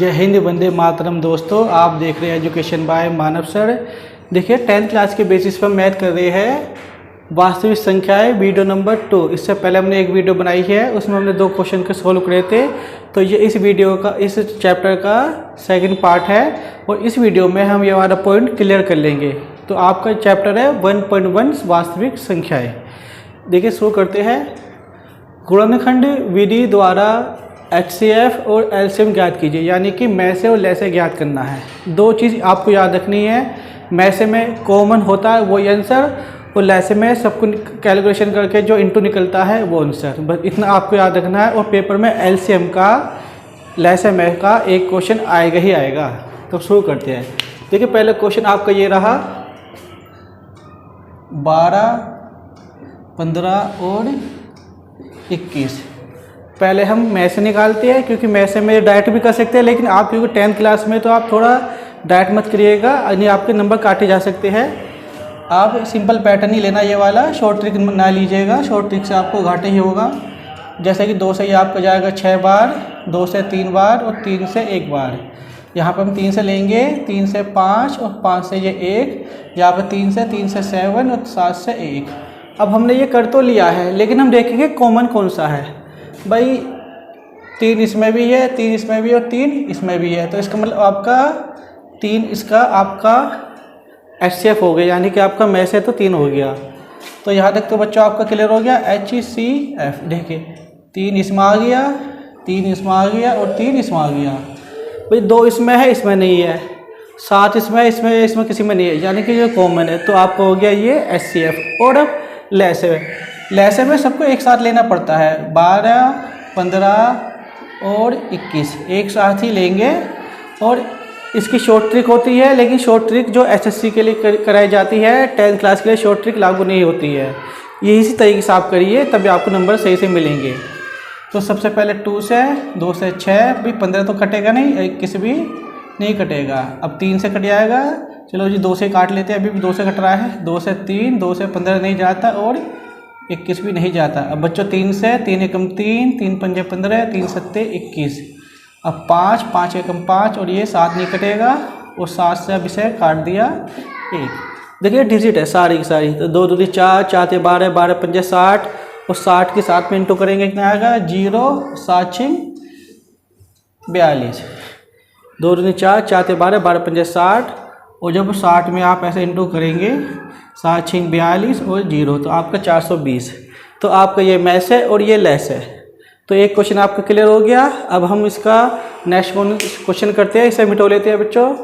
जय हिंद, वंदे मातरम। दोस्तों, आप देख रहे हैं एजुकेशन बाय मानव सर। देखिए 10th क्लास के बेसिस पर मैथ कर रहे हैं वास्तविक संख्याएं, वीडियो नंबर 2। इससे पहले हमने एक वीडियो बनाई है, उसमें हमने 2 क्वेश्चन के सोल्व करे थे। तो ये इस वीडियो का, इस चैप्टर का सेकंड पार्ट है और इस वीडियो में हम ये वाला पॉइंट क्लियर कर लेंगे। तो आपका चैप्टर है 1.1 वास्तविक संख्याएँ। देखिए शुरू करते हैं। गुणनखंड विधि द्वारा HCF और LCM ज्ञात कीजिए, यानी कि में से और ले से ज्ञात करना है। 2 चीज़ आपको याद रखनी है, में से में कॉमन होता है वही आंसर, और ले से में सबको कैलकुलेशन करके जो इंटू निकलता है वो आंसर। बस इतना आपको याद रखना है। और पेपर में LCM का, ले से में का एक क्वेश्चन आएगा ही आएगा। तो शुरू करते हैं। देखिए पहले क्वेश्चन आपका ये रहा, 12, 15 और 21। पहले हम में से निकालते हैं, क्योंकि में से में डायरेक्ट भी कर सकते हैं, लेकिन आप क्योंकि 10th क्लास में तो आप थोड़ा डायरेक्ट मत करिएगा, यानी आपके नंबर काटे जा सकते हैं। आप सिंपल पैटर्न ही लेना, ये वाला शॉर्ट ट्रिक ना लीजिएगा, शॉर्ट ट्रिक से आपको घाटे ही होगा। जैसे कि 2 से ये आपका जाएगा 6 बार, 2 से 3 बार और 3 से 1 बार। यहाँ पर हम 3 से लेंगे, 3 से 5 और 5 से ये 1। यहाँ पर 3 से 7 और 7 से 1। अब हमने ये कर तो लिया है, लेकिन हम देखेंगे कॉमन कौन सा है। भाई 3 इसमें भी है, 3 इसमें भी है और 3 इसमें भी है। तो इसका मतलब आपका 3 इसका आपका HCF हो गया, यानी कि आपका में से तो 3 हो गया। तो यहाँ तक तो बच्चों आपका क्लियर हो गया। HCF देखिए 3 इसमें आ गया, 3 इसमें आ गया और 3 इसमें आ गया। भाई 2 इसमें है, इसमें नहीं है। 7 इसमें, इसमें किसी में नहीं है, यानी कि ये कॉमन है। तो आपको हो गया ये HCF। और अब लैसे में सबको एक साथ लेना पड़ता है। 12, 15 और 21 एक साथ ही लेंगे। और इसकी शॉर्ट ट्रिक होती है, लेकिन शॉर्ट ट्रिक जो SSC के लिए कराई जाती है, 10th क्लास के लिए शॉर्ट ट्रिक लागू नहीं होती है। ये इसी तरीके से आप करिए, तभी आपको नंबर सही से मिलेंगे। तो सबसे पहले 2 से 2 से 6, भाई 15 तो कटेगा नहीं, 21 भी नहीं कटेगा। अब 3 से कट जाएगा, चलो जी 2 से काट लेते हैं, अभी भी 2 से कट रहा है। 2 से 3, 2 से 15 नहीं जाता और 21 भी नहीं जाता। अब बच्चों 3 से 3 एकम 3, 3 पंजे 15, 3 सत्ते 21। अब 5, 5 एकम 5 और ये 7 नहीं कटेगा, और 7 से अब इसे काट दिया 1। देखिए डिजिट है सारी की सारी। तो 2 दूनी 4, 4 से 12, 12 पंजे 60 और 60 के 7 में इंटू करेंगे, कितना आएगा 0, 7 6 42। 2 दूनी 4, 4 से 12, 12 पंजे 60। और जब 60 में आप ऐसे इंटू करेंगे, 7 6 42 और 0, तो आपका 420। तो आपका ये में से और ये लेस है। तो एक क्वेश्चन आपका क्लियर हो गया। अब हम इसका नेक्स्ट क्वेश्चन करते हैं, इसे मिटो लेते हैं बच्चों।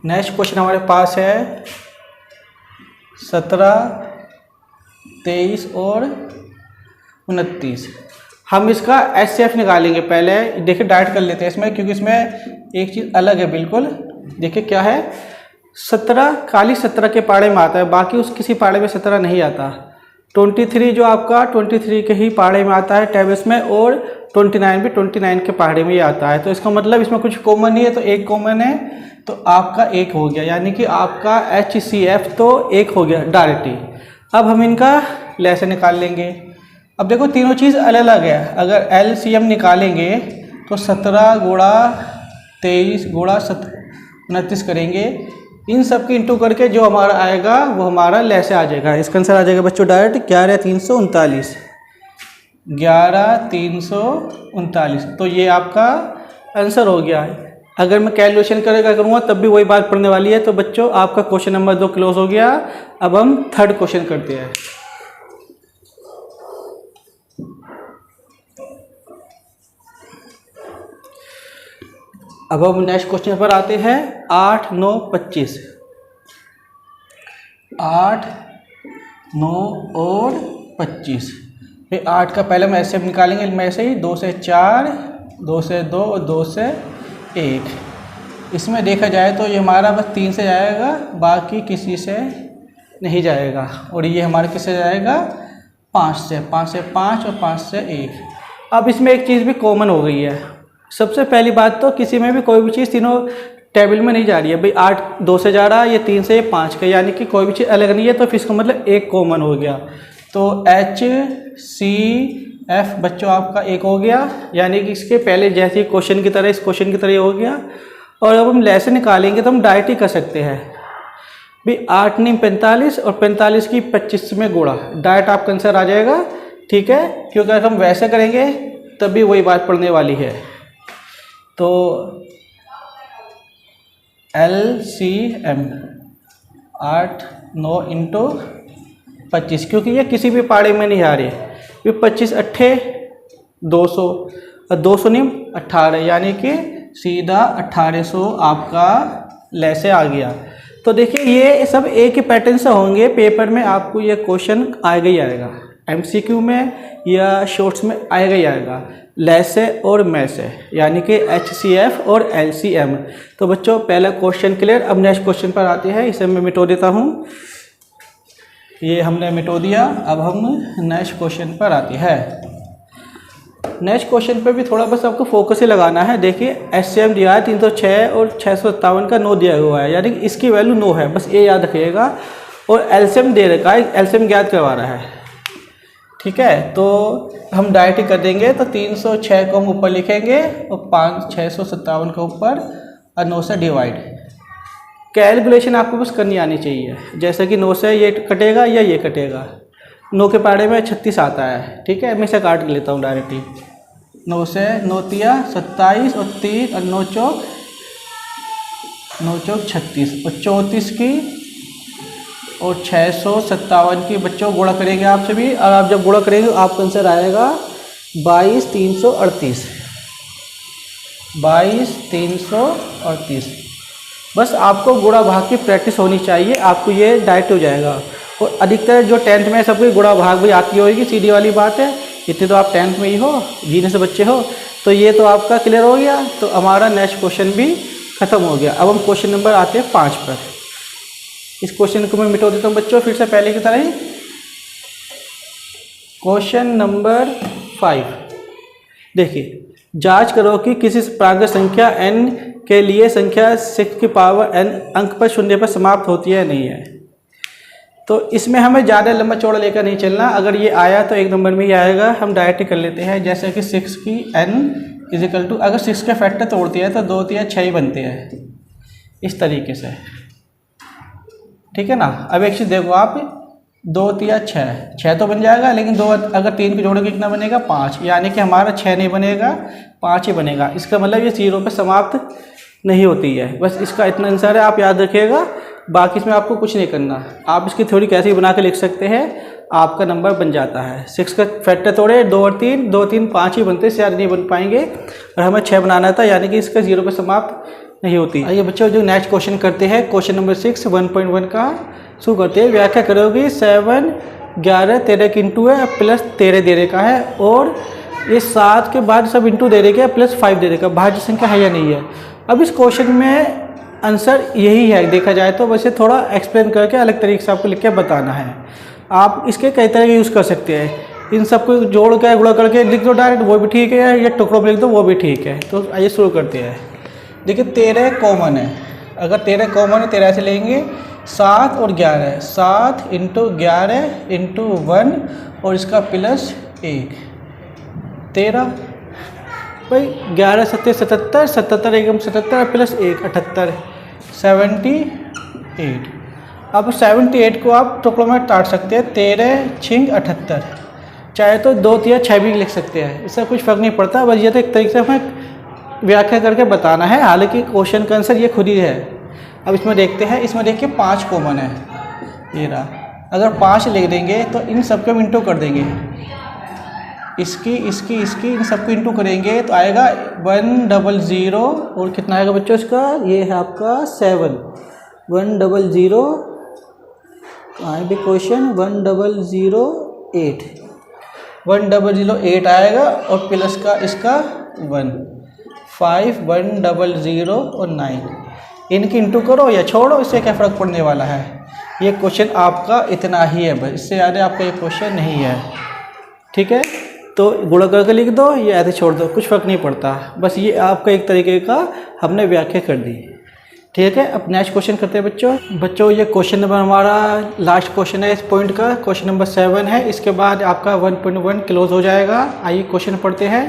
नेक्स्ट क्वेश्चन हमारे पास है 17, 23 और 29। हम इसका HCF निकालेंगे। पहले देखिए डायरेक्ट कर लेते हैं इसमें, क्योंकि इसमें एक चीज़ अलग है बिल्कुल। देखिए क्या है, 17 खाली 17 के पाड़े में आता है, बाकी उस किसी पाड़े में 17 नहीं आता। 23 जो आपका 23 के ही पाड़े में आता है टेबल्स में, और 29 भी 29 के पाड़े में ही आता है। तो इसका मतलब इसमें कुछ कॉमन नहीं है, तो एक कॉमन है, तो आपका 1 हो गया, यानी कि आपका HCF तो 1 हो गया डायरेक्ट ही। अब हम इनका लेसे निकाल लेंगे। अब देखो तीनों चीज़ अलग अलग है। अगर LCM निकालेंगे तो 17 गुणा 23 गुणा 29 करेंगे, इन सब की इंटू करके जो हमारा आएगा वो हमारा लेसे आ जाएगा। इसका आंसर आ जाएगा बच्चों डायरेक्ट 11,339। 11,339। तो ये आपका आंसर हो गया है। अगर मैं कैलकुलेशन करूँगा तब भी वही बात पड़ने वाली है। तो बच्चों आपका क्वेश्चन नंबर 2 क्लोज हो गया। अब हम थर्ड क्वेश्चन करते हैं। अब हम नेक्स्ट क्वेश्चन पर आते हैं। 8, 9, 25। 8, 9 और 25। फिर 8 का पहले हम ऐसे निकालेंगे, में से ही 2 से 4, 2 से 2 और 2 से 1। इसमें देखा जाए तो ये हमारा बस 3 से जाएगा, बाकी किसी से नहीं जाएगा। और ये हमारे किससे जाएगा, 5 से 5 और 5 से 1। अब इसमें एक चीज़ भी कॉमन हो गई है। सबसे पहली बात तो किसी में भी कोई भी चीज़ तीनों टेबल में नहीं जा रही है भाई, 8 2 से जा रहा है, ये 3 से, ये 5 का, यानी कि कोई भी चीज़ अलग नहीं है, तो फिर इसका मतलब एक कॉमन हो गया। तो HCF बच्चों आपका एक हो गया, यानी कि इसके पहले जैसे क्वेश्चन की तरह, इस क्वेश्चन की तरह हो गया। और अब हम लेसन निकालेंगे तो हम डायरेक्ट ही कर सकते हैं भाई, 8 9 45 और 45 की 25 में गुणा, डायरेक्ट आपका आंसर आ जाएगा। ठीक है, क्योंकि अगर हम वैसे करेंगे तब भी वही बात पड़ने वाली है। तो LCM 8 9 इंटू 25, क्योंकि ये किसी भी पाड़े में नहीं आ रही, ये 25 अट्ठे 200 और 200 नहीं 18, यानी कि सीधा 1800 आपका लेसे आ गया। तो देखिए ये सब एक ही पैटर्न से होंगे, पेपर में आपको ये क्वेश्चन आएगा ही आएगा, MCQ में या शॉर्ट्स में आएगा ही आएगा, लेसे और मैसे, यानी कि HCF और LCM। तो बच्चों पहला क्वेश्चन क्लियर। अब नेक्स्ट क्वेश्चन पर आते हैं, इसे मैं मिटो देता हूँ, ये हमने मिटो दिया। अब हम नेक्स्ट क्वेश्चन पर आते हैं। नेक्स्ट क्वेश्चन पे भी थोड़ा बस आपको फोकस ही लगाना है। देखिए HCM दिया है 306 और 657 का 9 दिया हुआ है, यानी कि इसकी वैल्यू 9 है, बस ये याद रखिएगा। और LCM दे रखा है, LCM ज्ञात करवा रहा है। ठीक है, तो हम डायरेक्ट ही कर देंगे। तो 306 को हम ऊपर लिखेंगे और 657 के ऊपर और 9 से डिवाइड। कैलकुलेशन आपको बस करनी आनी चाहिए, जैसे कि 9 से ये कटेगा या ये कटेगा। 9 के पाड़े में 36 आता है। ठीक है, मैं इसे काट लेता हूँ डायरेक्ट ही। 9 से 9 तिया 27 और 3 और 9 चौक 36 और 34 की और 657 की बच्चों गुणा करेंगे आप सभी। और आप जब गुणा करेंगे आपका आंसर आएगा 22,338। 22,338। बस आपको गुणा भाग की प्रैक्टिस होनी चाहिए, आपको ये डायरेक्ट हो जाएगा। और अधिकतर जो 10th में सबको गुणा भाग भी आती होगी, सीधी वाली बात है, इतने तो आप 10th में ही हो, जीने से बच्चे हो। तो ये तो आपका क्लियर हो गया। तो हमारा नेक्स्ट क्वेश्चन भी खत्म हो गया। अब हम क्वेश्चन नंबर आते हैं 5 पर। इस क्वेश्चन को मैं मिटा देता हूँ बच्चों, फिर से पहले की तरह ही। क्वेश्चन नंबर 5 देखिए, जांच करो कि किसी प्राकृत संख्या n के लिए संख्या 6 की पावर n अंक पर शून्य पर समाप्त होती है नहीं है। तो इसमें हमें ज़्यादा लंबा चौड़ा लेकर नहीं चलना, अगर ये आया तो एक नंबर में ही आएगा, हम डायरेक्ट कर लेते हैं। जैसे कि 6 की n इजिकल टू, अगर 6 के फैक्टर तोड़ती है तो 2 तिया 6 ही बनते हैं, इस तरीके से। ठीक है ना। अब एक चीज़ देखो आप, 2 तिया 6 तो बन जाएगा, लेकिन 2 अगर 3 को जोड़ोगे कितना बनेगा 5, यानी कि हमारा 6 नहीं बनेगा 5 ही बनेगा। इसका मतलब ये 0 पे समाप्त नहीं होती है। बस इसका इतना आंसर है, आप याद रखिएगा। बाकी इसमें आपको कुछ नहीं करना। आप इसकी थ्योरी कैसे बना के लिख सकते हैं, आपका नंबर बन जाता है। 6 का फैक्टर तोड़े 2 और 3, 2 3 5 ही बनते, इससे ज़्यादा नहीं बन पाएंगे। और हमें 6 बनाना था, यानी कि इसका 0 पे समाप्त नहीं होती। आइए बच्चों जो नेक्स्ट क्वेश्चन करते हैं, क्वेश्चन नंबर 6 1.1 का शुरू करते हैं। व्याख्या करोगी 7 11 13 की इंटू है प्लस 13 दे रखा है, और ये 7 के बाद सब इंटू दे रखे प्लस 5 दे रखा, भाज्य संख्या है या नहीं है। अब इस क्वेश्चन में आंसर यही है देखा जाए तो, वैसे थोड़ा एक्सप्लेन करके अलग तरीके से आपको लिख के बताना है। आप इसके कई तरह के यूज़ कर सकते हैं, इन सबको जोड़ के गुणा करके लिख दो डायरेक्ट, वो भी ठीक है, या टुकड़ों में लिख दो वो भी ठीक है। तो आइए शुरू करते हैं। देखिए 13 कॉमन है, अगर 13 कॉमन है 13 से लेंगे। 7 और 11, 7 इंटू 11 इंटू 1 और इसका प्लस 1 13। भाई 11 7 77, 77 एकम 77 प्लस 1 78 78। अब 78 को आप टुकड़ों में काट सकते हैं, 13 छिंग 78, चाहे तो 2 या 6 भी लिख सकते हैं, इससे कुछ फ़र्क नहीं पड़ता। बस ये तो एक तरीके से हमें व्याख्या करके बताना है, हालांकि क्वेश्चन का आंसर ये खुद ही है। अब इसमें देखते हैं, इसमें देखिए 5 कॉमन है, ये रहा। अगर 5 लिख देंगे तो इन सबको हम इंटू कर देंगे, इसकी इन सबको इंटू करेंगे तो आएगा 100। और कितना आएगा बच्चों इसका, ये है आपका 7 100 आए भी क्वेश्चन 1008 1008 आएगा, और प्लस का इसका 1 5 100 और 9, इनकी इंटू करो या छोड़ो, इससे क्या फ़र्क पड़ने वाला है। ये क्वेश्चन आपका इतना ही है बस, इससे ज़्यादा आपका ये क्वेश्चन नहीं है। ठीक है, तो गुणा करके लिख दो या ऐसे छोड़ दो, कुछ फ़र्क नहीं पड़ता। बस ये आपका एक तरीके का हमने व्याख्या कर दी। ठीक है, अब नेक्स्ट क्वेश्चन करते हैं बच्चों। ये क्वेश्चन नंबर हमारा लास्ट क्वेश्चन है इस पॉइंट का, क्वेश्चन नंबर 7 है। इसके बाद आपका 1.1 क्लोज हो जाएगा। आइए क्वेश्चन पढ़ते हैं।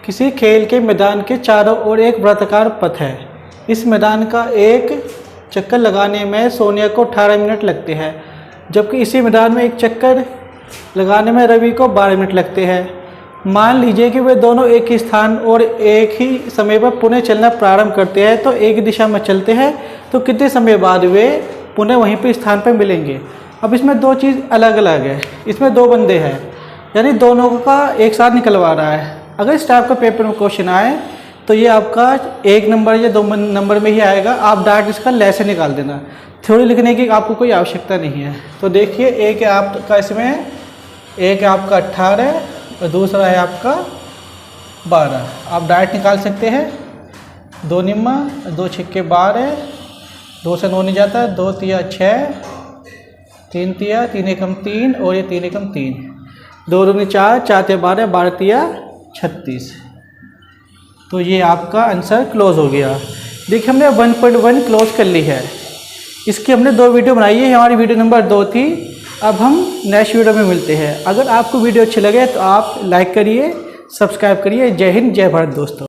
किसी खेल के मैदान के चारों ओर एक वृत्ताकार पथ है। इस मैदान का एक चक्कर लगाने में सोनिया को 18 मिनट लगते हैं, जबकि इसी मैदान में एक चक्कर लगाने में रवि को 12 मिनट लगते हैं। मान लीजिए कि वे दोनों एक ही स्थान और एक ही समय पर पुनः चलना प्रारंभ करते हैं, तो एक दिशा में चलते हैं, तो कितने समय बाद वे पुनः वहीं पर स्थान पर मिलेंगे। अब इसमें दो चीज़ अलग अलग है। इसमें दो बंदे हैं, यानी दोनों का एक साथ निकलवा रहा है। अगर इस टाइप का पेपर में क्वेश्चन आए तो ये आपका 1 नंबर या 2 नंबर में ही आएगा। आप डायरेक्ट इसका लेसन निकाल देना, थ्योरी लिखने की आपको कोई आवश्यकता नहीं है। तो देखिए, एक है आपका इसमें, एक है आपका 18 और दूसरा है आपका 12। आप डायरेक्ट निकाल सकते हैं। 2 निम्मा, 2 छिक्के 12, 2 से 9 नहीं जाता, 2 तिया 6, 3 तिया 3 एकम 3 और ये 3 एकम 3, 2 दूनी 4, 4 तिया 12, 12 तिया 36। तो ये आपका आंसर क्लोज हो गया। देखिए, हमने 1.1 क्लोज कर ली है। इसकी हमने 2 वीडियो बनाई है, हमारी वीडियो नंबर 2 थी। अब हम नेक्स्ट वीडियो में मिलते हैं। अगर आपको वीडियो अच्छी लगे तो आप लाइक करिए, सब्सक्राइब करिए। जय हिंद, जय भारत दोस्तों।